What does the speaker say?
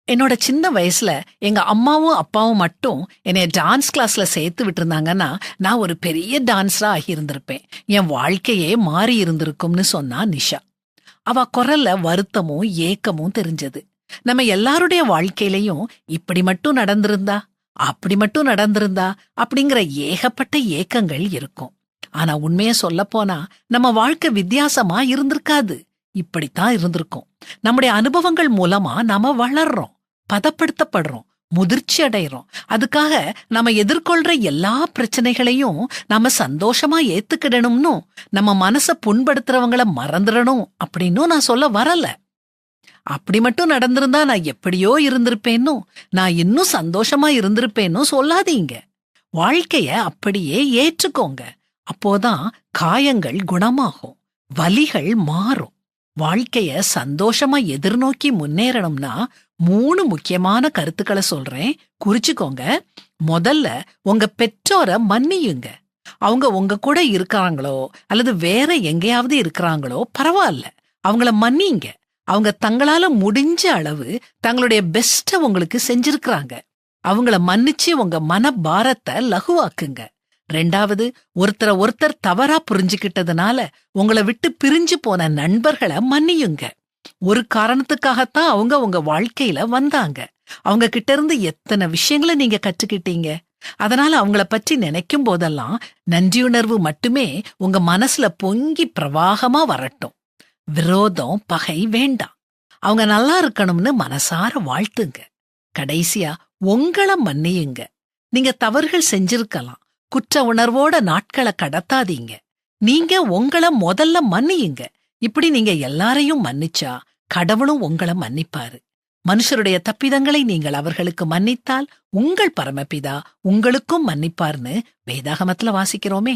என்னோட சின்ன வயசுல எங்க அம்மாவும் அப்பாவும் மட்டும் என்னைய டான்ஸ் கிளாஸ்ல சேர்த்து விட்டிருந்தாங்கன்னா நான் ஒரு பெரிய டான்ஸரா ஆகியிருந்திருப்பேன். என் வாழ்க்கையே மாறி இருந்திருக்கும்னு சொன்னா நிஷா. அவ குரல்ல வருத்தமும் ஏக்கமும் தெரிஞ்சது. நம்ம எல்லாருடைய வாழ்க்கையிலயும் இப்படி மட்டும் நடந்திருந்தா, அப்படி மட்டும் நடந்திருந்தா அப்படிங்கிற ஏகப்பட்ட ஏக்கங்கள் இருக்கும். ஆனா உண்மைய சொல்லப் போனா நம்ம வாழ்க்கை வித்தியாசமா இருந்திருக்காது. இப்படித்தான் இருந்திருக்கும். நம்முடைய அனுபவங்கள் மூலமா நாம வளர்றோம், பதப்படுத்தப்படுறோம், முதிர்ச்சி அடைறோம். அதுக்காக நாம எதிர்கொள்ற எல்லா பிரச்சனைகளையும் நாம சந்தோஷமா ஏத்துக்கிடணும்னு, நம்ம மனச புண்படுத்துறவங்கள மறந்துடணும் அப்படின்னு நான் சொல்ல வரல. அப்படி மட்டும் நடந்திருந்தா நான் எப்படியோ இருந்திருப்பேன்னு, நான் இன்னும் சந்தோஷமா இருந்திருப்பேன்னு சொல்லாதீங்க. வாழ்க்கைய அப்படியே ஏற்றுக்கோங்க. அப்போதான் காயங்கள் குணமாகும், வலிகள் மாறும். வாழ்க்கைய சந்தோஷமா எதிர்நோக்கி முன்னேறணும்னா 3 முக்கியமான கருத்துக்களை சொல்றேன், குறிச்சுக்கோங்க. முதல்ல உங்க பெற்றோரை மன்னியுங்க. அவங்க உங்க கூட இருக்காங்களோ அல்லது வேற எங்கேயாவது இருக்கிறாங்களோ பரவாயில்ல, அவங்கள மன்னிங்க. அவங்க தங்களால முடிஞ்ச அளவு தங்களுடைய பெஸ்ட உங்களுக்கு செஞ்சிருக்கிறாங்க. அவங்கள மன்னிச்சு உங்க மன பாரத்தை லகுவாக்குங்க. 2வது, ஒருத்தர் தவறா புரிஞ்சுக்கிட்டதுனால உங்களை விட்டு பிரிஞ்சு போன நண்பர்களை மன்னியுங்க. ஒரு காரணத்துக்காகத்தான் அவங்க உங்க வாழ்க்கையில வந்தாங்க. அவங்க கிட்ட இருந்து எத்தனை விஷயங்களை நீங்க கற்றுக்கிட்டீங்க. அதனால அவங்கள பற்றி நினைக்கும் போதெல்லாம் நன்றியுணர்வு மட்டுமே உங்க மனசுல பொங்கி பிரவாகமா வரட்டும். விரோதம், பகை வேண்டாம். அவங்க நல்லா இருக்கணும்னு மனசார வாழ்த்துங்க. கடைசியா உங்கள மன்னியுங்க. நீங்க தவறுகள் செஞ்சிருக்கலாம். குற்ற உணர்வோட நாட்களை கடத்தாதீங்க. நீங்க உங்கள முதல்ல மன்னியுங்க. இப்படி நீங்க எல்லாரையும் மன்னிச்சா கடவுளும் உங்கள மன்னிப்பாரு. மனுஷருடைய தப்பிதங்களை நீங்கள் அவர்களுக்கு மன்னித்தால் உங்கள் பரமபிதா உங்களுக்கும் மன்னிப்பார்னு வேதாகமத்துல வாசிக்கிறோமே.